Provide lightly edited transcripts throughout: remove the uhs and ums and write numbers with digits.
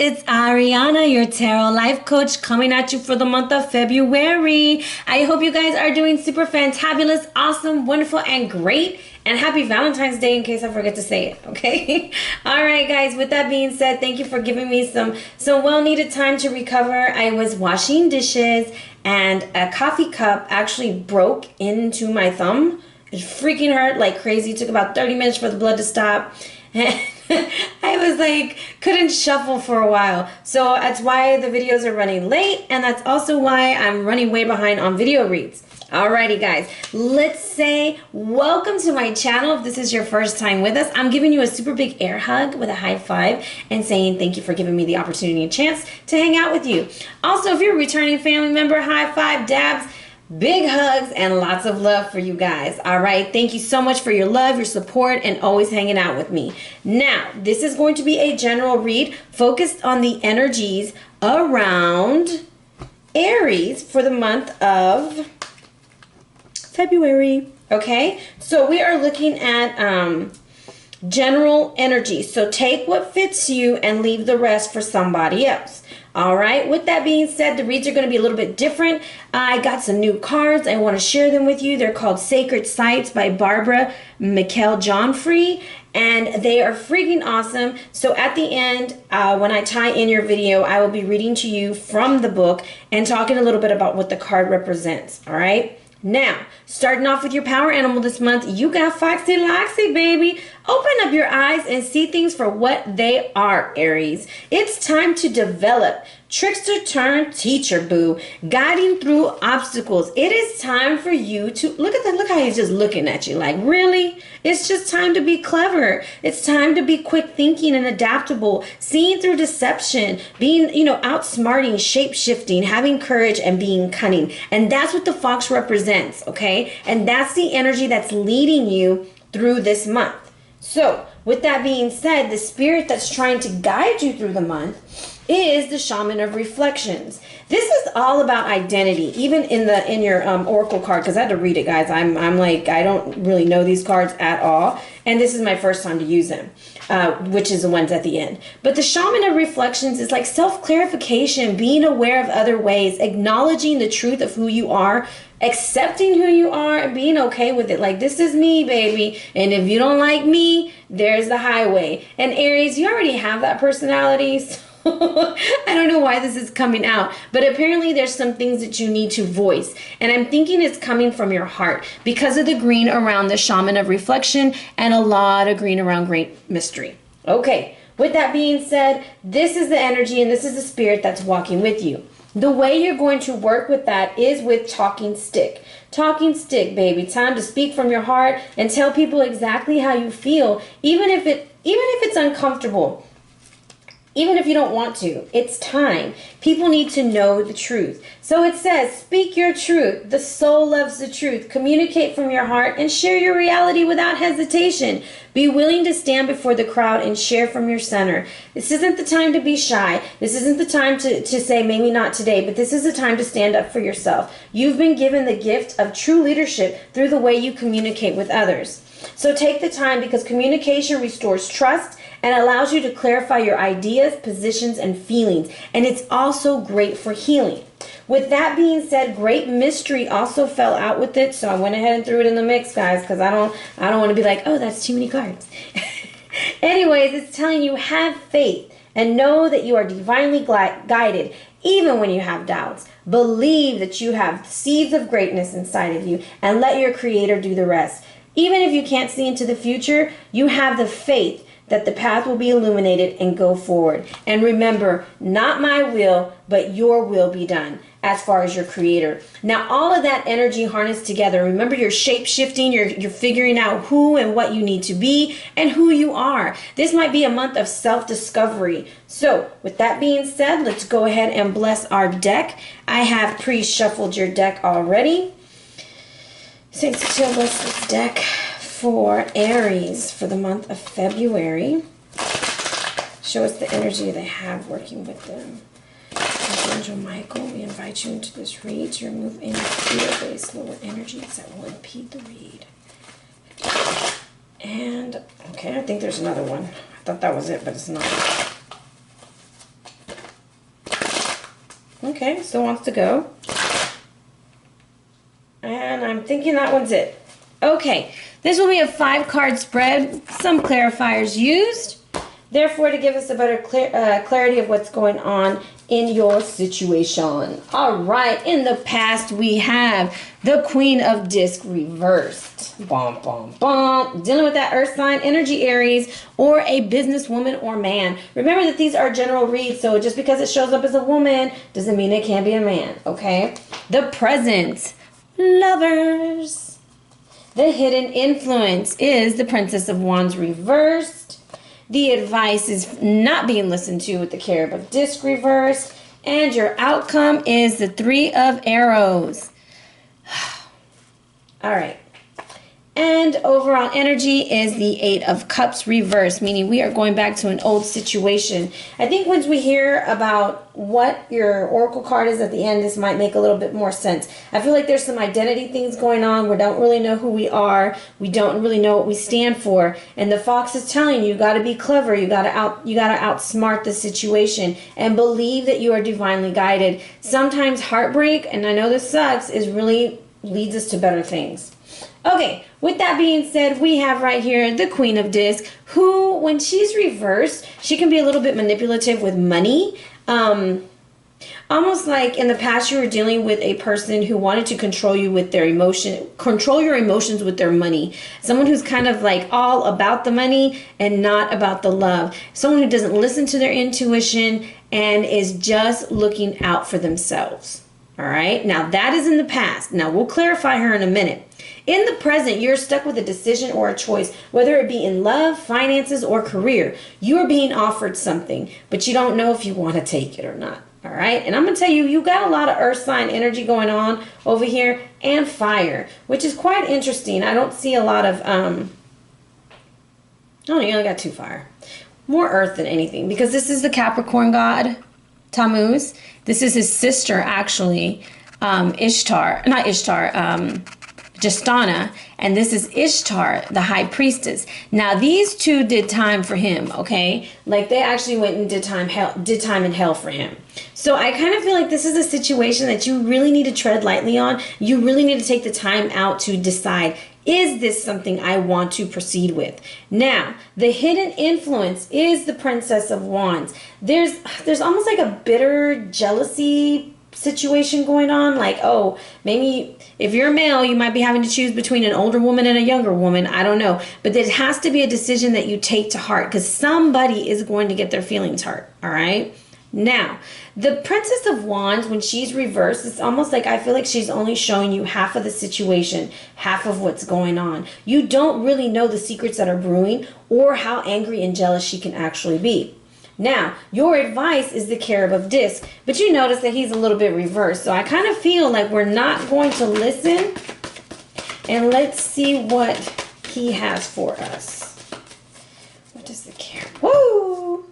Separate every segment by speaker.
Speaker 1: it's Ariana, your tarot life coach, coming at you for the month of February. I hope you guys are doing super fantabulous, awesome, wonderful, and great. And happy Valentine's Day in case I forget to say it, okay? All right, guys, with that being said, thank you for giving me some well-needed time to recover. I was washing dishes and a coffee cup actually broke into my thumb. It freaking hurt like crazy. It took about 30 minutes for the blood to stop. I was like, couldn't shuffle for a while. So that's why the videos are running late, and that's also why I'm running way behind on video reads. Alrighty, guys, let's say welcome to my channel. If this is your first time with us, I'm giving you a super big air hug with a high five and saying thank you for giving me the opportunity and chance to hang out with you. Also, if you're a returning family member, high five, dabs, big hugs, and lots of love for you guys. All right, thank you so much for your love, your support, and always hanging out with me. Now, this is going to be a general read focused on the energies around Aries for the month of February. Okay, so we are looking at general energy. So take what fits you and leave the rest for somebody else. All right, with that being said, the reads are going to be a little bit different. I got some new cards. I want to share them with you. They're called Sacred Sites by Barbara Meikle Johnfrey, and they are freaking awesome. So at the end, when I tie in your video, I will be reading to you from the book and talking a little bit about what the card represents. All right. Now, starting off with your power animal this month, you got Foxy Loxy, baby. Open up your eyes and see things for what they are, Aries. It's time to develop. Trickster turned teacher, boo. Guiding through obstacles. It is time for you to, look at that, look how he's just looking at you like, really? It's just time to be clever. It's time to be quick thinking and adaptable, seeing through deception, being, outsmarting, shape-shifting, having courage, and being cunning. And that's what the fox represents, okay? And that's the energy that's leading you through this month. So, with that being said, the spirit that's trying to guide you through the month is the Shaman of Reflections. This is all about identity, even in your oracle card, because I had to read it, guys. I'm like, I don't really know these cards at all, and this is my first time to use them, which is the ones at the end. But the Shaman of Reflections is like self-clarification, being aware of other ways, acknowledging the truth of who you are, accepting who you are, and being okay with it. Like, this is me, baby, and if you don't like me, there's the highway. And Aries, you already have that personality, so I don't know why this is coming out, but apparently there's some things that you need to voice, and I'm thinking it's coming from your heart because of the green around the Shaman of Reflection and a lot of green around Great Mystery. Okay, with that being said, this is the energy and this is the spirit that's walking with you. The way you're going to work with that is with talking stick. Talking stick, baby. Time to speak from your heart and tell people exactly how you feel, even if it's uncomfortable. Even if you don't want to, it's time. People need to know the truth. So it says, speak your truth. The soul loves the truth. Communicate from your heart and share your reality without hesitation. Be willing to stand before the crowd and share from your center. This isn't the time to be shy. This isn't the time to say maybe not today, but this is the time to stand up for yourself. You've been given the gift of true leadership through the way you communicate with others. So take the time, because communication restores trust and allows you to clarify your ideas, positions, and feelings. And it's also great for healing. With that being said, Great Mystery also fell out with it, so I went ahead and threw it in the mix, guys, because I don't want to be like, oh, that's too many cards. Anyways, it's telling you, have faith and know that you are divinely guided, even when you have doubts. Believe that you have seeds of greatness inside of you, and let your Creator do the rest. Even if you can't see into the future, you have the faith that the path will be illuminated and go forward. And remember, not my will, but your will be done as far as your Creator. Now, all of that energy harnessed together. Remember, you're shape-shifting, you're figuring out who and what you need to be and who you are. This might be a month of self-discovery. So, with that being said, let's go ahead and bless our deck. I have pre-shuffled your deck already. Saint Cicero, bless this deck for Aries for the month of February. Show us the energy they have working with them. Angel Meikle, we invite you into this read to remove any fear-based lower energies that will impede the read. And, okay, I think there's another one. I thought that was it, but it's not. Okay, still wants to go. And I'm thinking that one's it. Okay, this will be a 5-card spread. Some clarifiers used. Therefore, to give us a better clarity of what's going on in your situation. All right, in the past, we have the Queen of Disc reversed. Bum, bum, bum. Dealing with that earth sign energy, Aries, or a businesswoman or man. Remember that these are general reads, so just because it shows up as a woman doesn't mean it can't be a man, okay? The present, Lovers. The hidden influence is the Princess of Wands reversed. The advice is not being listened to with the Carib of Disc reversed. And your outcome is the 3 of Arrows. All right. And overall energy is the 8 of Cups reversed, meaning we are going back to an old situation. I think once we hear about what your oracle card is at the end, this might make a little bit more sense. I feel like there's some identity things going on. We don't really know who we are. We don't really know what we stand for. And the fox is telling you got to be clever. You got to outsmart the situation and believe that you are divinely guided. Sometimes heartbreak, and I know this sucks, is really leads us to better things. Okay, with that being said, we have right here the Queen of Disc, who, when she's reversed, she can be a little bit manipulative with money. Almost like in the past you were dealing with a person who wanted to control you with their control your emotions with their money. Someone who's kind of like all about the money and not about the love. Someone who doesn't listen to their intuition and is just looking out for themselves. All right, now that is in the past. Now we'll clarify her in a minute. In the present, you're stuck with a decision or a choice, whether it be in love, finances, or career. You're being offered something, but you don't know if you want to take it or not. All right, and I'm going to tell you, you got a lot of earth sign energy going on over here and fire, which is quite interesting. I don't see a lot of, oh, you only got 2 fire. More earth than anything, because this is the Capricorn god, Tammuz. This is his sister, actually, Justana, and this is Ishtar, the high priestess. Now, these two did time for him, okay? Like, they actually went and did time in hell for him. So I kind of feel like this is a situation that you really need to tread lightly on. You really need to take the time out to decide, is this something I want to proceed with? Now, the hidden influence is the Princess of Wands. There's almost like a bitter jealousy situation going on, like, oh, maybe if you're a male, you might be having to choose between an older woman and a younger woman. I don't know, but there has to be a decision that you take to heart, because somebody is going to get their feelings hurt. All right, now the Princess of Wands, when she's reversed, it's almost like I feel like she's only showing you half of the situation, half of what's going on. You don't really know the secrets that are brewing or how angry and jealous she can actually be. Now, your advice is the Carib of Disc, but you notice that he's a little bit reversed. So I kind of feel like we're not going to listen. And let's see what he has for us. What does the Carib? Woo!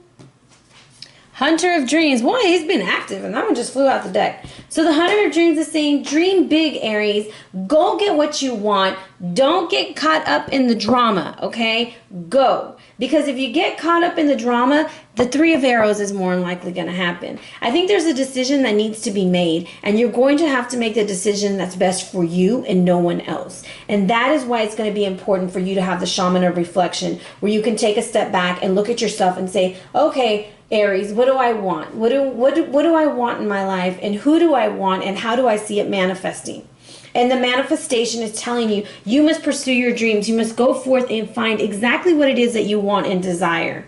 Speaker 1: Hunter of Dreams. Boy, he's been active, and that one just flew out the deck. So the Hunter of Dreams is saying, dream big, Aries. Go get what you want. Don't get caught up in the drama, okay? Go. Because if you get caught up in the drama, the 3 of Arrows is more than likely going to happen. I think there's a decision that needs to be made, and you're going to have to make the decision that's best for you and no one else. And that is why it's going to be important for you to have the shaman of reflection, where you can take a step back and look at yourself and say, okay, Aries, what do I want? What do I want in my life, and who do I want, and how do I see it manifesting? And the manifestation is telling you, you must pursue your dreams. You must go forth and find exactly what it is that you want and desire.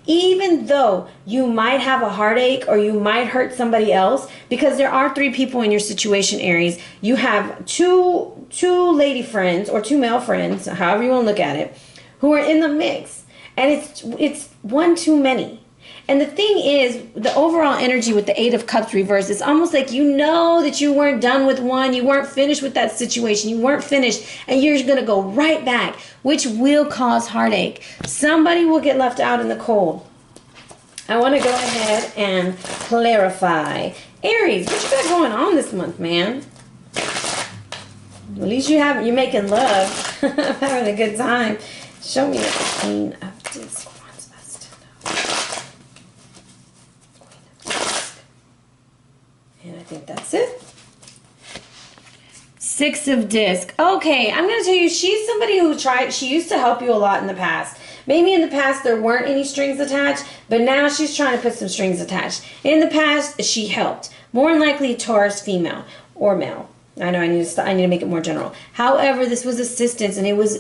Speaker 1: Even though you might have a heartache or you might hurt somebody else, because there are 3 people in your situation, Aries. You have two lady friends or 2 male friends, however you want to look at it, who are in the mix. And it's one too many. And the thing is, the overall energy with the 8 of Cups reversed, it's almost like you know that you weren't done with one, you weren't finished with that situation, you weren't finished, and you're going to go right back, which will cause heartache. Somebody will get left out in the cold. I want to go ahead and clarify. Aries, what you got going on this month, man? At least you're making love, having a good time. Show me the Queen of Discs. think that's it. Six of Disc. Okay, I'm going to tell you, she's somebody who she used to help you a lot in the past. Maybe in the past there weren't any strings attached, but now she's trying to put some strings attached. In the past, she helped. More than likely, Taurus female or male. I know I need to make it more general. However, this was assistance, and it was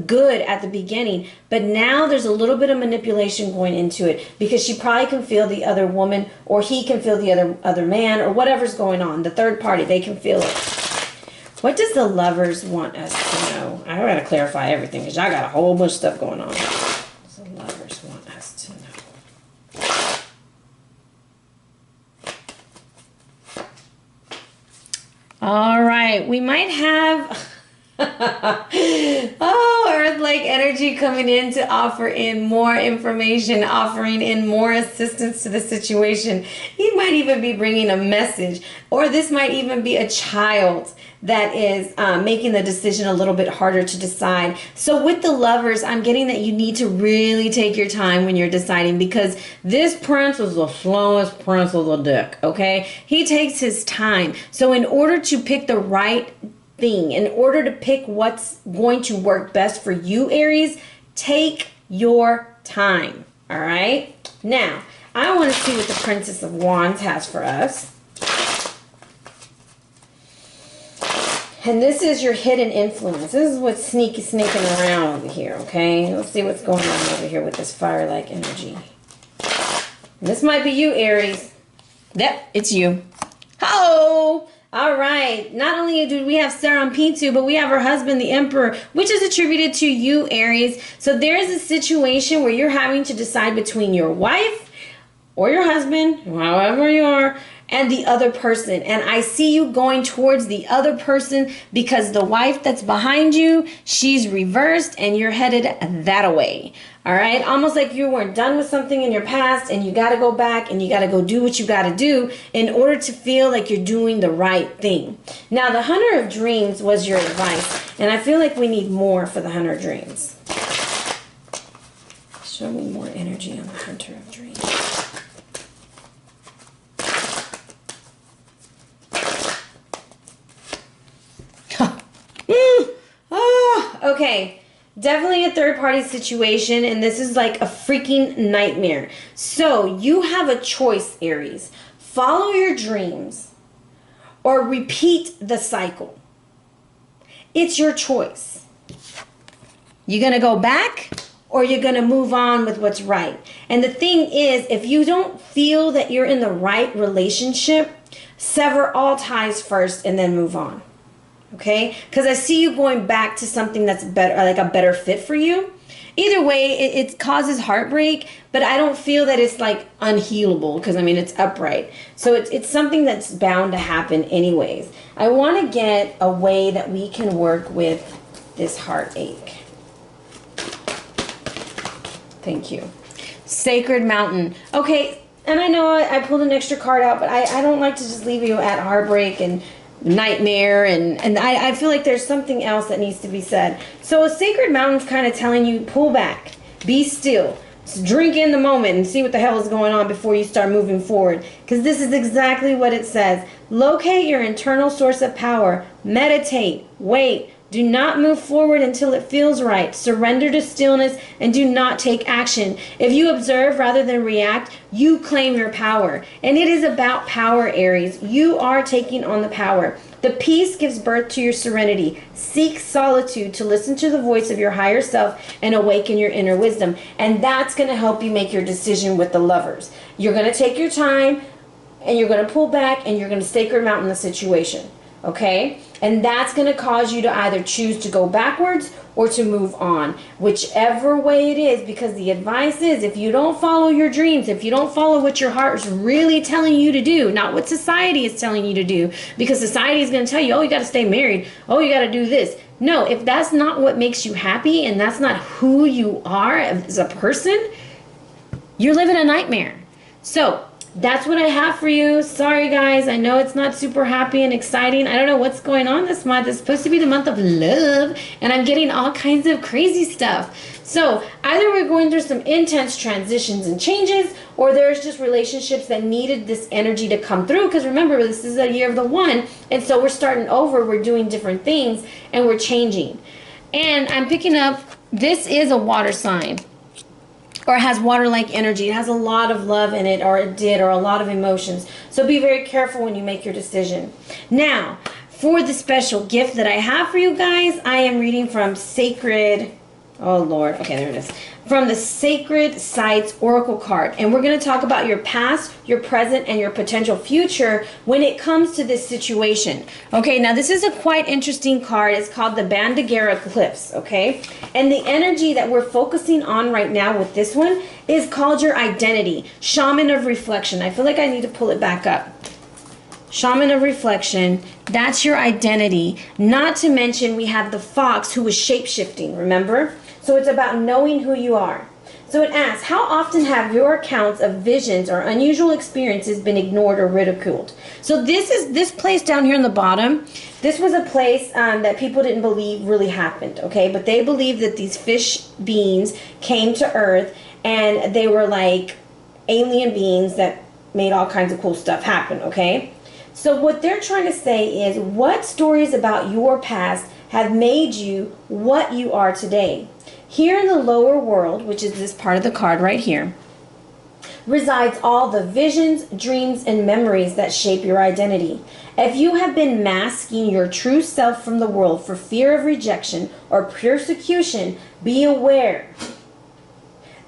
Speaker 1: good at the beginning, but now there's a little bit of manipulation going into it because she probably can feel the other woman, or he can feel the other man, or whatever's going on. The third party, they can feel it. What does the Lovers want us to know? I gotta clarify everything because y'all got a whole bunch of stuff going on. What does the Lovers want us to know? All right, we might have Earth-like energy coming in to offer in more information, offering in more assistance to the situation. He might even be bringing a message, or this might even be a child that is making the decision a little bit harder to decide. So with the Lovers, I'm getting that you need to really take your time when you're deciding, because this prince is the slowest prince of the deck, okay? He takes his time. So in order to pick the right thing, in order to pick what's going to work best for you, Aries, take your time, all right? Now, I want to see what the Princess of Wands has for us. And this is your hidden influence. This is what's sneaking around over here, okay? Let's see what's going on over here with this fire-like energy. And this might be you, Aries. Yep, it's you. Oh! All right. Not only do we have Sarampitu, but we have her husband, the Emperor, which is attributed to you, Aries. So there's a situation where you're having to decide between your wife or your husband, however you are, and the other person. And I see you going towards the other person because the wife that's behind you, she's reversed and you're headed that way. All right. Almost like you weren't done with something in your past and you got to go back and you got to go do what you got to do in order to feel like you're doing the right thing. Now, the Hunter of Dreams was your advice, and I feel like we need more for the Hunter of Dreams. Show me more energy on the Hunter of Dreams. Okay, definitely a third-party situation, and this is like a freaking nightmare. So you have a choice, Aries. Follow your dreams or repeat the cycle. It's your choice. You're going to go back or you're going to move on with what's right. And the thing is, if you don't feel that you're in the right relationship, sever all ties first and then move on. Okay, because I see you going back to something that's better, like a better fit for you. Either way, it causes heartbreak, but I don't feel that it's like unhealable because, I mean, it's upright. So it's something that's bound to happen anyways. I want to get a way that we can work with this heartache. Thank you. Sacred Mountain. Okay, and I know I pulled an extra card out, but I don't like to just leave you at heartbreak and nightmare, and I feel like there's something else that needs to be said. So a Sacred Mountain's kind of telling you, pull back, be still, drink in the moment and see what the hell is going on before you start moving forward, because this is exactly what it says. Locate your internal source of power, meditate, wait, do not move forward until it feels right. Surrender to stillness and do not take action. If you observe rather than react, you claim your power. And it is about power, Aries. You are taking on the power. The peace gives birth to your serenity. Seek solitude to listen to the voice of your higher self and awaken your inner wisdom. And that's going to help you make your decision with the Lovers. You're going to take your time and you're going to pull back and you're going to Sacred Mountain the situation. Okay? And that's going to cause you to either choose to go backwards or to move on, whichever way it is, because the advice is, if you don't follow your dreams, if you don't follow what your heart is really telling you to do, not what society is telling you to do, because society is going to tell you, oh, you got to stay married, oh, you got to do this. No, if that's not what makes you happy and that's not who you are as a person, you're living a nightmare. So that's what I have for you. Sorry, guys. I know it's not super happy and exciting. I don't know what's going on this month. It's supposed to be the month of love, and I'm getting all kinds of crazy stuff. So either we're going through some intense transitions and changes, or there's just relationships that needed this energy to come through. Because remember, this is a year of the one, and so we're starting over. We're doing different things, and we're changing. And I'm picking up, this is a water sign, or has water-like energy. It has a lot of love in it, or it did, or a lot of emotions. So be very careful when you make your decision. Now, for the special gift that I have for you guys, I am reading from Sacred, oh Lord, okay, there it is. From the Sacred Sites Oracle card. And we're going to talk about your past, your present, and your potential future when it comes to this situation. Okay, now this is a quite interesting card. It's called the Bandagara Cliffs, okay? And the energy that we're focusing on right now with this one is called your identity. Shaman of Reflection. I feel like I need to pull it back up. Shaman of Reflection, that's your identity. Not to mention we have the fox who is shape-shifting, remember? So it's about knowing who you are. So it asks, how often have your accounts of visions or unusual experiences been ignored or ridiculed? So this place down here in the bottom, this was a place that people didn't believe really happened, okay? But they believed that these fish beings came to Earth and they were like alien beings that made all kinds of cool stuff happen, okay? So what they're trying to say is, what stories about your past have made you what you are today? Here in the lower world, which is this part of the card right here, resides all the visions, dreams, and memories that shape your identity. If you have been masking your true self from the world for fear of rejection or persecution, be aware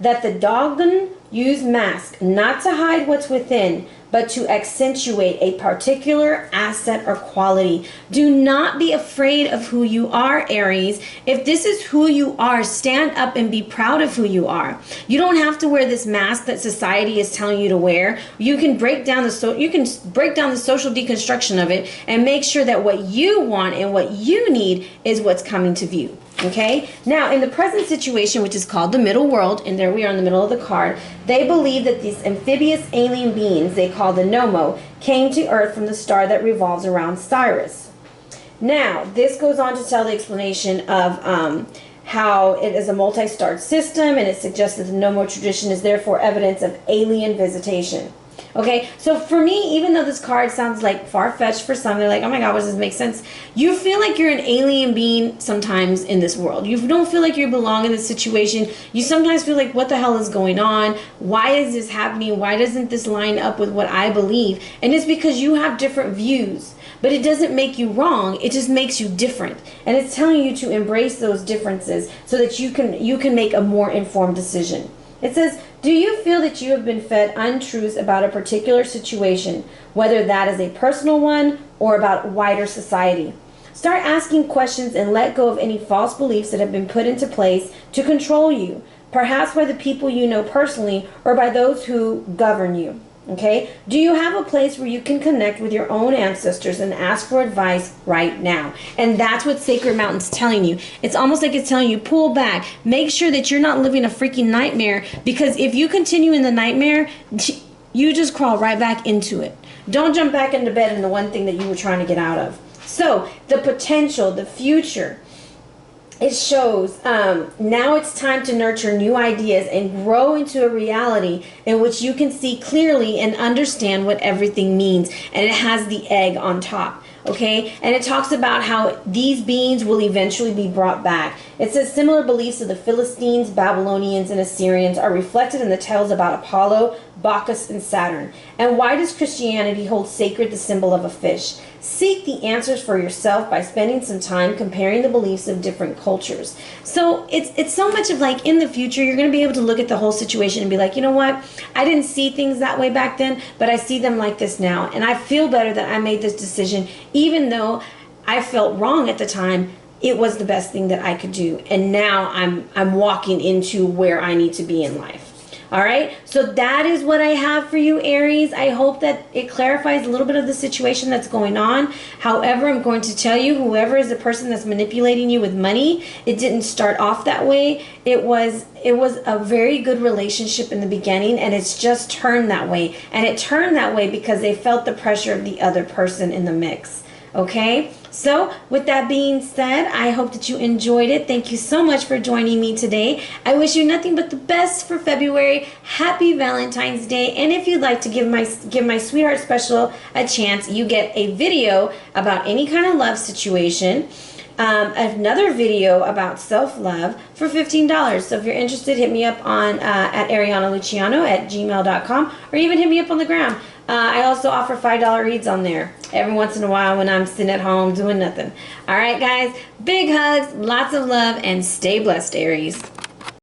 Speaker 1: that the Dogon use mask not to hide what's within, but to accentuate a particular asset or quality. Do not be afraid of who you are, Aries. If this is who you are, stand up and be proud of who you are. You don't have to wear this mask that society is telling you to wear. You can break down the social deconstruction of it and make sure that what you want and what you need is what's coming to view. Okay, now in the present situation, which is called the middle world, and there we are in the middle of the card, they believe that these amphibious alien beings they call the Nomo came to Earth from the star that revolves around Sirius. Now this goes on to tell the explanation of how it is a multi-starred system, and it suggests that the Nomo tradition is therefore evidence of alien visitation. Okay, so for me, even though this card sounds like far-fetched for some, they're like, oh my God, what does this make sense? You feel like you're an alien being sometimes in this world. You don't feel like you belong in this situation. You sometimes feel like, what the hell is going on? Why is this happening? Why doesn't this line up with what I believe? And it's because you have different views. But it doesn't make you wrong. It just makes you different. And it's telling you to embrace those differences so that you can make a more informed decision. It says, do you feel that you have been fed untruths about a particular situation, whether that is a personal one or about wider society? Start asking questions and let go of any false beliefs that have been put into place to control you, perhaps by the people you know personally or by those who govern you. Okay? Do you have a place where you can connect with your own ancestors and ask for advice right now? And that's what Sacred Mountain's telling you. It's almost like it's telling you, pull back. Make sure that you're not living a freaking nightmare, because if you continue in the nightmare, you just crawl right back into it. Don't jump back into bed in the one thing that you were trying to get out of. So, the potential, the future, it shows now it's time to nurture new ideas and grow into a reality in which you can see clearly and understand what everything means. And it has the egg on top. Okay, and it talks about how these beings will eventually be brought back. It says similar beliefs of the Philistines, Babylonians, and Assyrians are reflected in the tales about Apollo, Bacchus, and Saturn. And why does Christianity hold sacred the symbol of a fish? Seek the answers for yourself by spending some time comparing the beliefs of different cultures. So it's so much of like, in the future, you're going to be able to look at the whole situation and be like, you know what? I didn't see things that way back then, but I see them like this now. And I feel better that I made this decision, even though I felt wrong at the time. It was the best thing that I could do. And now I'm walking into where I need to be in life. All right, so that is what I have for you, Aries. I hope that it clarifies a little bit of the situation that's going on. However, I'm going to tell you, whoever is the person that's manipulating you with money, it didn't start off that way. It was a very good relationship in the beginning, and it's just turned that way. And it turned that way because they felt the pressure of the other person in the mix. Okay, so with that being said, I hope that you enjoyed it. Thank you so much for joining me today. I wish you nothing but the best for February. Happy Valentine's Day. And if you'd like to give my sweetheart special a chance, you get a video about any kind of love situation, another video about self-love for $15. So if you're interested, hit me up on at arianaluciano@gmail.com, or even hit me up on the gram. I also offer $5 reads on there every once in a while when I'm sitting at home doing nothing. All right, guys, big hugs, lots of love, and stay blessed, Aries.